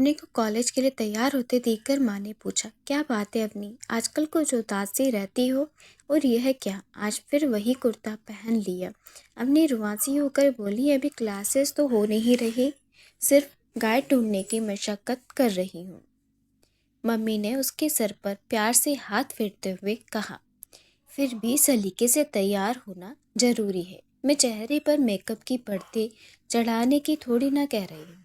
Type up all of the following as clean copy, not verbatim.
अवनी को कॉलेज के लिए तैयार होते देखकर माँ ने पूछा, क्या बात है अवनी, आजकल कुछ उदास सी रहती हो। और यह क्या, आज फिर वही कुर्ता पहन लिया। अवनी रुआसी होकर बोली, अभी क्लासेस तो हो नहीं रही, सिर्फ गाइड ढूंढने की मशक्कत कर रही हूँ। मम्मी ने उसके सर पर प्यार से हाथ फेरते हुए कहा, फिर भी सलीके से तैयार होना जरूरी है। मैं चेहरे पर मेकअप की परतें चढ़ाने की थोड़ी ना कह रही हूँ।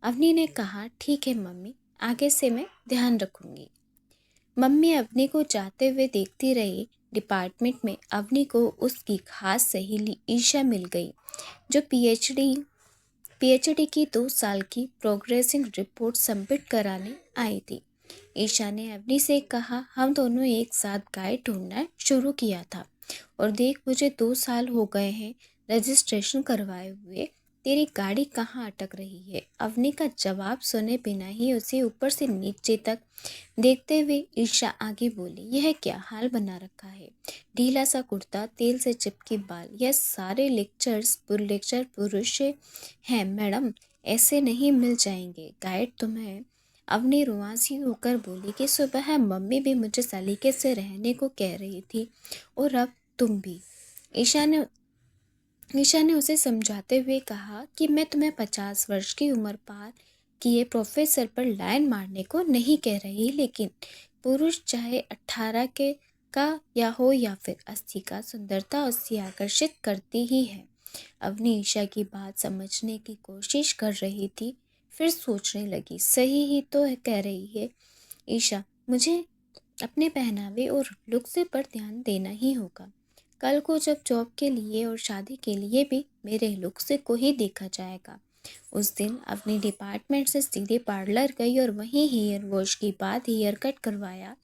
अवनी ने कहा, ठीक है मम्मी, आगे से मैं ध्यान रखूंगी। मम्मी अवनी को जाते हुए देखती रही। डिपार्टमेंट में अवनी को उसकी खास सहेली ईशा मिल गई, जो पीएचडी की 2 साल की प्रोग्रेसिंग रिपोर्ट सबमिट कराने आई थी। ईशा ने अवनी से कहा, हम दोनों एक साथ गाइड ढूंढना शुरू किया था और देख, मुझे 2 साल हो गए हैं रजिस्ट्रेशन करवाए हुए, तेरी गाड़ी कहाँ अटक रही है। अवनी का जवाब सुने बिना ही उसे ऊपर से नीचे तक देखते हुए ईशा आगे बोली, यह क्या हाल बना रखा है, ढीला सा कुर्ता, तेल से चिपके बाल, यह सारे लेक्चर पुरुष हैं मैडम, ऐसे नहीं मिल जाएंगे गाइड तुम्हें। अवनी रुआसी होकर बोली कि सुबह मम्मी भी मुझे सलीके से रहने को कह रही थी और अब तुम भी। ईशा ने उसे समझाते हुए कहा कि मैं तुम्हें 50 वर्ष की उम्र पार किए प्रोफेसर पर लाइन मारने को नहीं कह रही, लेकिन पुरुष चाहे 18 के का या फिर 80 का, सुंदरता उससे आकर्षित करती ही है। अवनी ईशा की बात समझने की कोशिश कर रही थी, फिर सोचने लगी, सही ही तो कह रही है ईशा, मुझे अपने पहनावे और लुक्स पर ध्यान देना ही होगा। कल को जब जॉब के लिए और शादी के लिए भी मेरे लुक्स को ही देखा जाएगा। उस दिन अपने डिपार्टमेंट से सीधे पार्लर गई और वहीं हेयर वॉश के बाद हेयर कट करवाया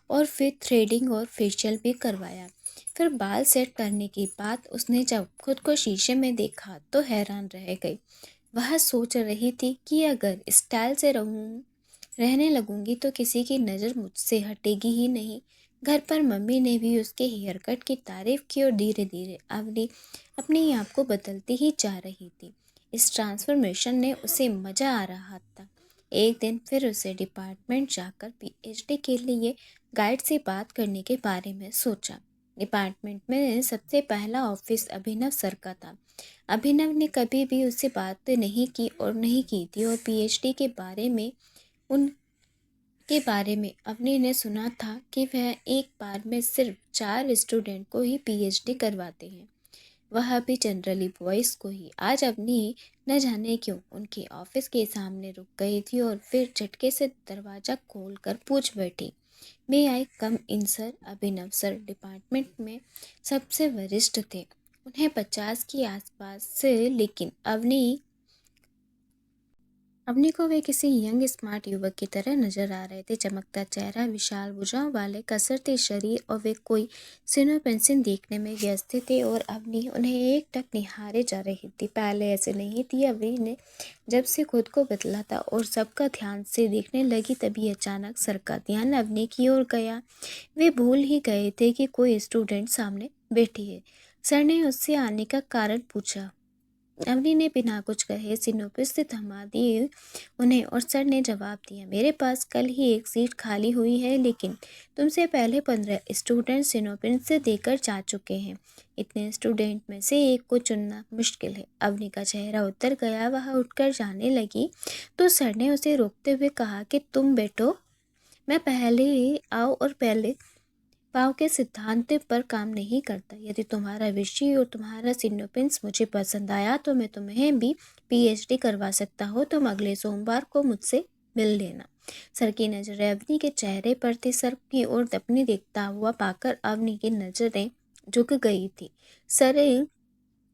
और फिर थ्रेडिंग और फेशियल भी करवाया। फिर बाल सेट करने के बाद उसने जब खुद को शीशे में देखा तो हैरान रह गई। वह सोच रही थी कि अगर स्टाइल से रहने लगूंगी तो किसी की नज़र मुझसे हटेगी ही नहीं। घर पर मम्मी ने भी उसके हेयर कट की तारीफ की और धीरे धीरे अवनी अपने आप को बदलती ही जा रही थी। इस ट्रांसफॉर्मेशन ने उसे मज़ा आ रहा था। एक दिन फिर उसे डिपार्टमेंट जाकर पीएचडी के लिए गाइड से बात करने के बारे में सोचा। डिपार्टमेंट में सबसे पहला ऑफिस अभिनव सर का था। अभिनव ने कभी भी उससे बात नहीं की और नहीं की थी, और पीएचडी के बारे में अवनी ने सुना था कि वह एक बार में सिर्फ 4 स्टूडेंट को ही पीएचडी करवाते हैं, वह भी जनरली बॉयज को ही। आज अवनी न जाने क्यों उनके ऑफिस के सामने रुक गई थी और फिर झटके से दरवाज़ा खोलकर पूछ बैठी, मे आई कम इन सर। अभिनव सर डिपार्टमेंट में सबसे वरिष्ठ थे, उन्हें 50 के आसपास से, लेकिन अवनी को वे किसी यंग स्मार्ट युवक की तरह नजर आ रहे थे। चमकता चेहरा, विशाल भुजाओं वाले कसरती शरीर, और वे कोई सिनो पेंसिल देखने में व्यस्त थे और अवनी उन्हें एकटक निहारे जा रही थी। पहले ऐसे नहीं थी। अवनी ने जब से खुद को बदला था और सबका ध्यान से देखने लगी, तभी अचानक सर का ध्यान अवनी की ओर गया। वे भूल ही गए थे कि कोई स्टूडेंट सामने बैठी है। सर ने उससे आने का कारण पूछा। अवनी ने बिना कुछ कहे सिनोपिस से थमा दी उन्हें, और सर ने जवाब दिया, मेरे पास कल ही एक सीट खाली हुई है, लेकिन तुमसे पहले 15 स्टूडेंट सिनोपिन से देकर जा चुके हैं। इतने स्टूडेंट में से एक को चुनना मुश्किल है। अवनी का चेहरा उतर गया, वह उठकर जाने लगी तो सर ने उसे रोकते हुए कहा कि तुम बैठो, मैं पहले आओ और पहले पाव के सिद्धांत पर काम नहीं करता। यदि तुम्हारा विषय और तुम्हारा सिनोपिन्स मुझे पसंद आया तो मैं तुम्हें भी पीएचडी करवा सकता हूँ। तुम अगले सोमवार को मुझसे मिल लेना। सर की नजरें अवनी के चेहरे पर थी। सर की ओर अपनी देखता हुआ पाकर अवनी की नजरें झुक गई थी। सर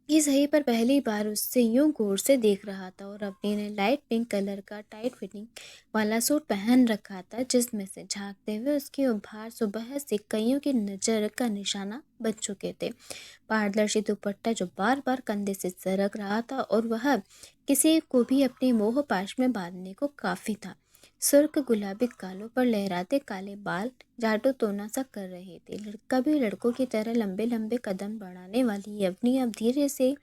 इस सही पर पहली बार उससे यूं गौर से देख रहा था, और अवनी ने लाइट पिंक कलर का टाइट फिटिंग वाला सूट पहन रखा था, जिसमें से झांकते हुए उसके उपहार सुबह से कईयों की नज़र का निशाना बन चुके थे। पारदर्शी दुपट्टा जो बार बार कंधे से सरक रहा था, और वह किसी को भी अपने मोह पाश में बांधने को काफ़ी था। सुर्ख गुलाबी गालों पर लहराते काले बाल जादू टोना सा कर रहे थे। कभी लड़कों की तरह लंबे लंबे कदम बढ़ाने वाली अवनी अब धीरे से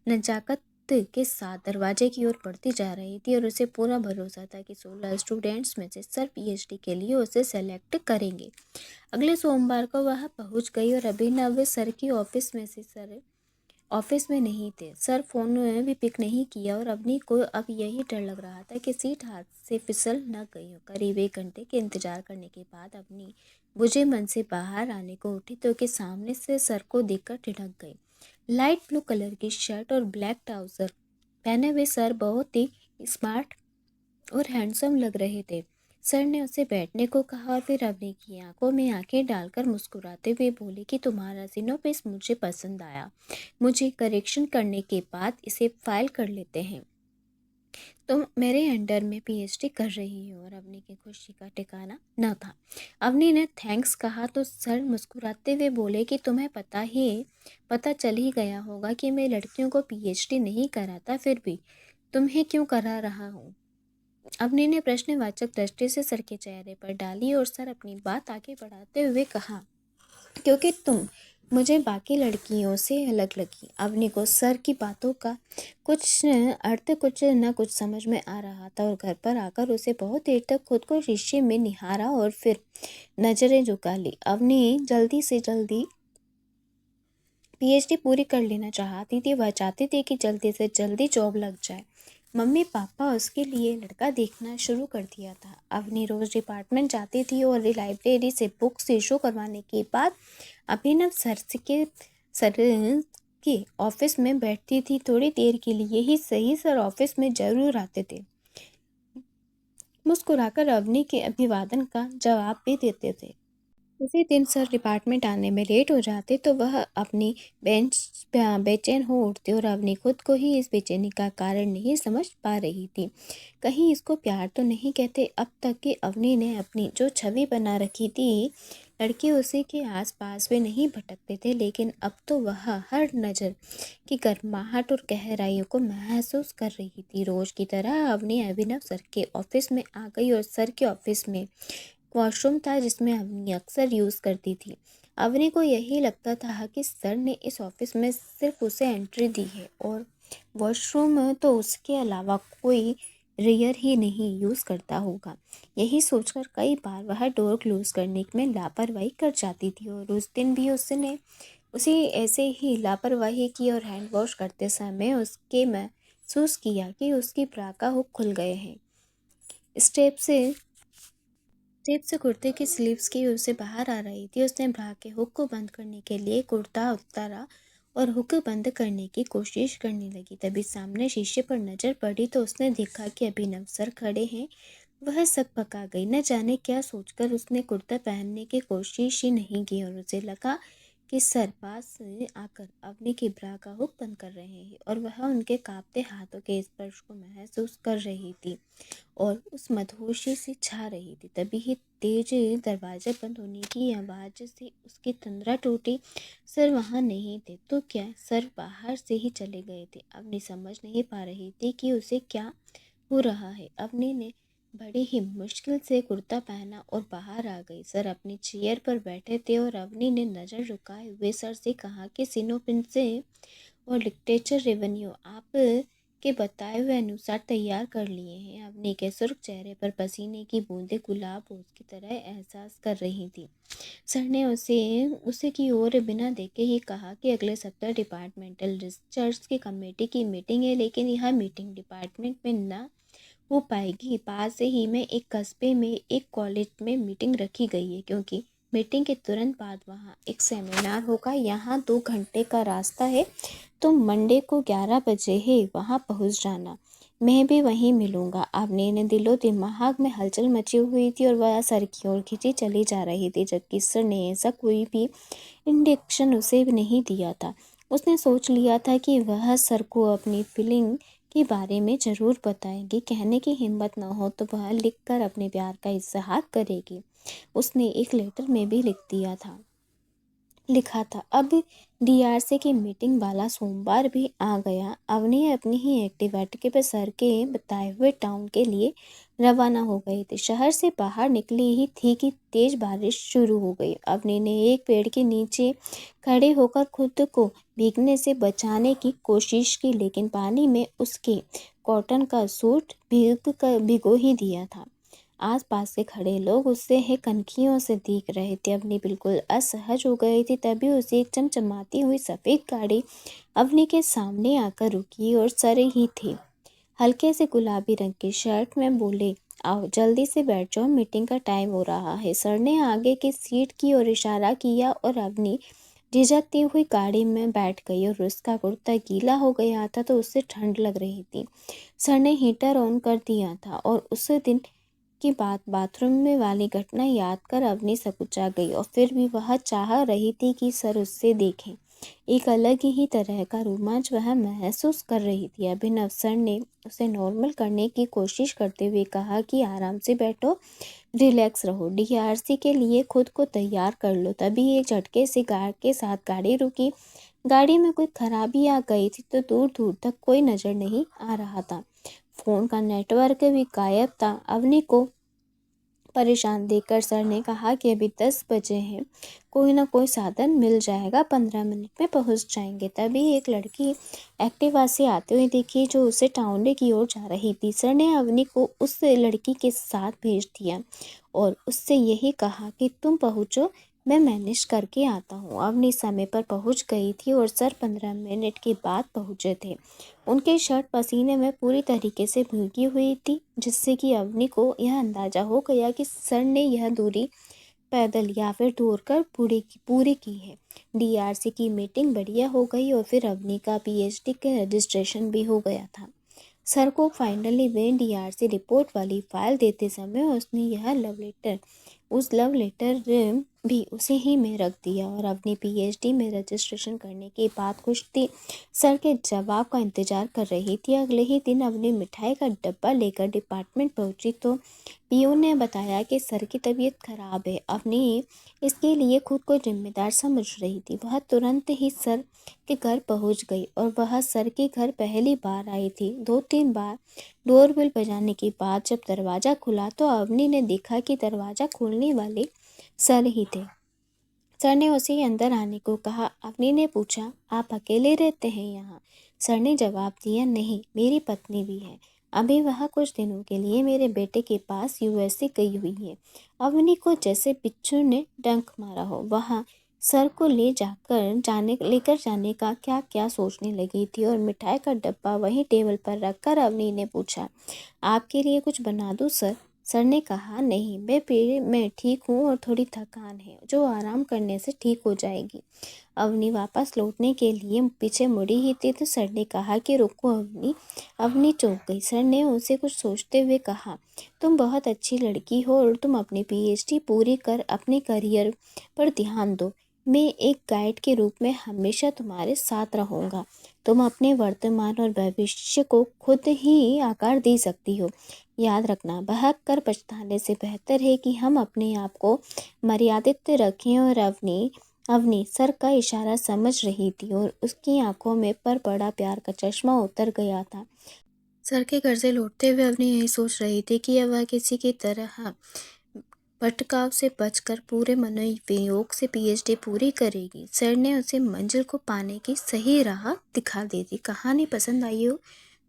नजाकत के साथ दरवाजे की ओर बढ़ती जा रही थी और उसे पूरा भरोसा था कि 16 स्टूडेंट्स में से सर पीएचडी के लिए उसे सेलेक्ट करेंगे। अगले सोमवार को वह पहुंच गई और अभिनव सर की ऑफिस में नहीं थे। सर फोन भी पिक नहीं किया और अवनी को अब यही डर लग रहा था कि सीट हाथ से फिसल न गई हो। करीब 1 घंटे के इंतजार करने के बाद अवनी बुझे मन से बाहर आने को उठी तो कि सामने से सर को देखकर ठिठक गई। लाइट ब्लू कलर की शर्ट और ब्लैक ट्राउजर पहने हुए सर बहुत ही स्मार्ट और हैंडसम लग रहे थे। सर ने उसे बैठने को कहा और फिर अवनी की आंखों में आंखें डालकर मुस्कुराते हुए बोले कि तुम्हारा सिनोपेस मुझे पसंद आया। मुझे करेक्शन करने के बाद इसे फाइल कर लेते हैं। तुम मेरे अंडर में पीएचडी कर रही हो। और अवनी की खुशी का ठिकाना न था। अवनी ने थैंक्स कहा तो सर मुस्कुराते हुए बोले कि तुम्हें पता चल ही गया होगा कि मैं लड़कियों को पीएचडी नहीं कराता, फिर भी तुम्हें क्यों करा रहा हूँ। अवनी ने प्रश्नवाचक दृष्टि से सर के चेहरे पर डाली और सर अपनी बात आगे बढ़ाते हुए कहा, क्योंकि तुम मुझे बाकी लड़कियों से अलग लगी। अवनी को सर की बातों का कुछ न कुछ समझ में आ रहा था और घर पर आकर उसे बहुत देर तक खुद को शीशे में निहारा और फिर नजरें झुका ली। अवनी जल्दी से जल्दी पीएचडी पूरी कर लेना चाहती थी। वह चाहती थी कि जल्दी से जल्दी जॉब लग जाए। मम्मी पापा उसके लिए लड़का देखना शुरू कर दिया था। अवनी रोज डिपार्टमेंट जाती थी और लाइब्रेरी से बुक्स इशू करवाने के बाद अभिनव सर के ऑफिस में बैठती थी। थोड़ी देर के लिए ही सही, सर ऑफिस में जरूर आते थे। मुस्कुराकर अवनी के अभिवादन का जवाब भी देते थे। उसी दिन सर डिपार्टमेंट आने में लेट हो जाते तो वह अपनी बेंच बेचैन हो उठती और अवनी खुद को ही इस बेचैनी का कारण नहीं समझ पा रही थी। कहीं इसको प्यार तो नहीं कहते। अब तक कि अवनी ने अपनी जो छवि बना रखी थी, लड़के उसी के आसपास में नहीं भटकते थे, लेकिन अब तो वह हर नज़र की गर्माहट और गहराइयों को महसूस कर रही थी। रोज की तरह अवनी अभिनव सर के ऑफिस में आ गई और सर के ऑफिस में वॉशरूम था जिसमें अवनी अक्सर यूज़ करती थी। अवनी को यही लगता था कि सर ने इस ऑफिस में सिर्फ उसे एंट्री दी है और वॉशरूम तो उसके अलावा कोई रेयर ही नहीं यूज़ करता होगा। यही सोचकर कई बार वह डोर क्लोज करने में लापरवाही कर जाती थी और उस दिन भी उसने उसे ऐसे ही लापरवाही की और हैंड वॉश करते समय उसके महसूस किया कि उसकी ब्रा का हुक खुल गए हैं। स्टेप से कुर्ते की स्लीव्स की ओर से बाहर आ रही थी। उसने ब्रा के हुक को बंद करने के लिए कुर्ता उतारा और हुक बंद करने की कोशिश करने लगी। तभी सामने शीशे पर नजर पड़ी तो उसने देखा कि अभिनव सर खड़े हैं। वह सकपका गई। न जाने क्या सोचकर उसने कुर्ता पहनने की कोशिश ही नहीं की और उसे लगा कि सर पास से आकर अवनी की ब्रा का हुक बंद कर रहे हैं और वह उनके कांपते हाथों के स्पर्श को महसूस कर रही थी और उस मदहोशी से छा रही थी। तभी ही तेज दरवाजे बंद होने की आवाज से उसकी तंद्रा टूटी। सर वहाँ नहीं थे तो क्या सर बाहर से ही चले गए थे? अवनी समझ नहीं पा रही थी कि उसे क्या हो रहा है। अवनी ने बड़ी ही मुश्किल से कुर्ता पहना और बाहर आ गई। सर अपनी चेयर पर बैठे थे और अवनी ने नज़र झुकाए हुए सर से कहा कि सिनोपिन से और लिटरेचर रेवेन्यू आप के बताए हुए अनुसार तैयार कर लिए हैं। अवनी के सुर्ख चेहरे पर पसीने की बूंदें गुलाब रोज की तरह एहसास कर रही थी। सर ने उसे की ओर बिना देखे ही कहा कि अगले सप्ताह डिपार्टमेंटल रिसर्च की कमेटी की मीटिंग है, लेकिन यह मीटिंग डिपार्टमेंट में न हो पाएगी। पास ही में एक कस्बे में एक कॉलेज में मीटिंग रखी गई है, क्योंकि मीटिंग के तुरंत बाद वहाँ एक सेमिनार होगा। यहाँ 2 घंटे का रास्ता है, तो मंडे को 11 बजे ही वहाँ पहुँच जाना। मैं भी वहीं मिलूँगा। अवनी ने दिलो दिमाग में हलचल मची हुई थी और वह सर की ओर खींची चली जा रही थी, जबकि सर ने ऐसा कोई भी इंडिकेशन उसे नहीं दिया था। उसने सोच लिया था कि वह सर को अपनी फीलिंग के बारे में ज़रूर बताएगी। कहने की हिम्मत न हो तो वह लिखकर अपने प्यार का इजहार करेगी। उसने एक लेटर में भी लिखा था। अब डीआरसी की मीटिंग वाला सोमवार भी आ गया। अवनी अपनी ही एक्टिविटी पे सर के बताए हुए टाउन के लिए रवाना हो गए थे। शहर से बाहर निकली ही थी कि तेज बारिश शुरू हो गई। अवनी ने एक पेड़ के नीचे खड़े होकर खुद को भीगने से बचाने की कोशिश की, लेकिन पानी में उसके कॉटन का सूट भिगो ही दिया था। आसपास के खड़े लोग उससे है कनखियों से देख रहे थे। अवनी बिल्कुल असहज हो गई थी। तभी उसे एक चमचमाती हुई सफ़ेद गाड़ी अवनी के सामने आकर रुकी और सर ही थे हल्के से गुलाबी रंग की शर्ट में बोले, आओ जल्दी से बैठ जाओ, मीटिंग का टाइम हो रहा है। सर ने आगे की सीट की ओर इशारा किया और अवनी झिझकती हुई गाड़ी में बैठ गई और उसका कुर्ता गीला हो गया था तो उससे ठंड लग रही थी। सर ने हीटर ऑन कर दिया था और उस दिन की बाथरूम में वाली घटना याद कर अवनी सकुचा गई और फिर भी वह चाह रही थी कि सर उससे देखें। एक अलग ही तरह का रोमांच वह महसूस कर रही थी। अभिनव सर ने उसे नॉर्मल करने की कोशिश करते हुए कहा कि आराम से बैठो, रिलैक्स रहो, डीआरसी के लिए खुद को तैयार कर लो। तभी एक झटके से गार्ड के साथ गाड़ी रुकी। गाड़ी में कोई खराबी आ गई थी तो दूर दूर तक कोई नज़र नहीं आ रहा था। फ़ोन का नेटवर्क भी गायब था। अवनी को परेशान देखकर सर ने कहा कि अभी 10 बजे हैं, कोई ना कोई साधन मिल जाएगा, 15 मिनट में पहुंच जाएंगे। तभी एक लड़की एक्टिवा से आते हुए दिखी जो उसे टाउनडे की ओर जा रही थी। सर ने अवनी को उस लड़की के साथ भेज दिया और उससे यही कहा कि तुम पहुंचो, मैं मैनेज करके आता हूँ। अवनी समय पर पहुंच गई थी और सर 15 मिनट के बाद पहुंचे थे। उनकी शर्ट पसीने में पूरी तरीके से भीगी हुई थी, जिससे कि अवनी को यह अंदाज़ा हो गया कि सर ने यह दूरी पैदल या फिर दौड़कर पूरी की है। डीआरसी की मीटिंग बढ़िया हो गई और फिर अवनी का पीएचडी का रजिस्ट्रेशन भी हो गया था। सर को फाइनली वे डीआरसी रिपोर्ट वाली फाइल देते समय उसने यह लव लेटर भी उसे ही में रख दिया और अपनी पीएचडी में रजिस्ट्रेशन करने की बात खुश थी। सर के जवाब का इंतजार कर रही थी। अगले ही दिन अपनी मिठाई का डब्बा लेकर डिपार्टमेंट पहुंची तो पीयू ने बताया कि सर की तबीयत खराब है। अपनी इसके लिए खुद को जिम्मेदार समझ रही थी। वह तुरंत ही सर के घर पहुंच गई और वह सर के घर पहली बार आई थी। 2-3 बार डोरबेल बजाने के बाद जब दरवाज़ा खुला तो अवनी ने देखा कि दरवाज़ा खोलने वाले सर ही थे। सर ने उसे अंदर आने को कहा। अवनी ने पूछा, आप अकेले रहते हैं यहाँ? सर ने जवाब दिया, नहीं, मेरी पत्नी भी है। अभी वह कुछ दिनों के लिए मेरे बेटे के पास यूएसए गई हुई है। अवनी को जैसे बिच्छू ने डंक मारा हो। वहाँ सर को लेकर जाने का क्या क्या सोचने लगी थी और मिठाई का डब्बा वहीं टेबल पर रखकर अवनी ने पूछा, आपके लिए कुछ बना दूँ सर? सर ने कहा, नहीं, मैं ठीक हूँ और थोड़ी थकान है जो आराम करने से ठीक हो जाएगी। अवनी वापस लौटने के लिए पीछे मुड़ी ही थी तो सर ने कहा कि रुको अवनी। अवनी चौंक गई। सर ने उसे कुछ सोचते हुए कहा, तुम बहुत अच्छी लड़की हो और तुम अपनी पीएचडी पूरी कर अपने करियर पर ध्यान दो। मैं एक गाइड के रूप में हमेशा तुम्हारे साथ रहूँगा। तुम अपने वर्तमान और भविष्य को खुद ही आकार दे सकती हो। याद रखना, बहक कर पछताने से बेहतर है कि हम अपने आप को मर्यादित रखें। और अवनी सर का इशारा समझ रही थी और उसकी आंखों में पर पड़ा प्यार का चश्मा उतर गया था। सर के घर से लौटते हुए अवनी यही सोच रही थी कि अब वह किसी की तरह भटकाव से बचकर पूरे मनोवियोग से पीएचडी पूरी करेगी। सर ने उसे मंजिल को पाने की सही राह दिखा दी थी। कहानी पसंद आई हो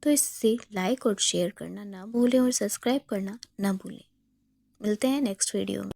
तो इसे लाइक और शेयर करना ना भूलें और सब्सक्राइब करना ना भूलें। मिलते हैं नेक्स्ट वीडियो में।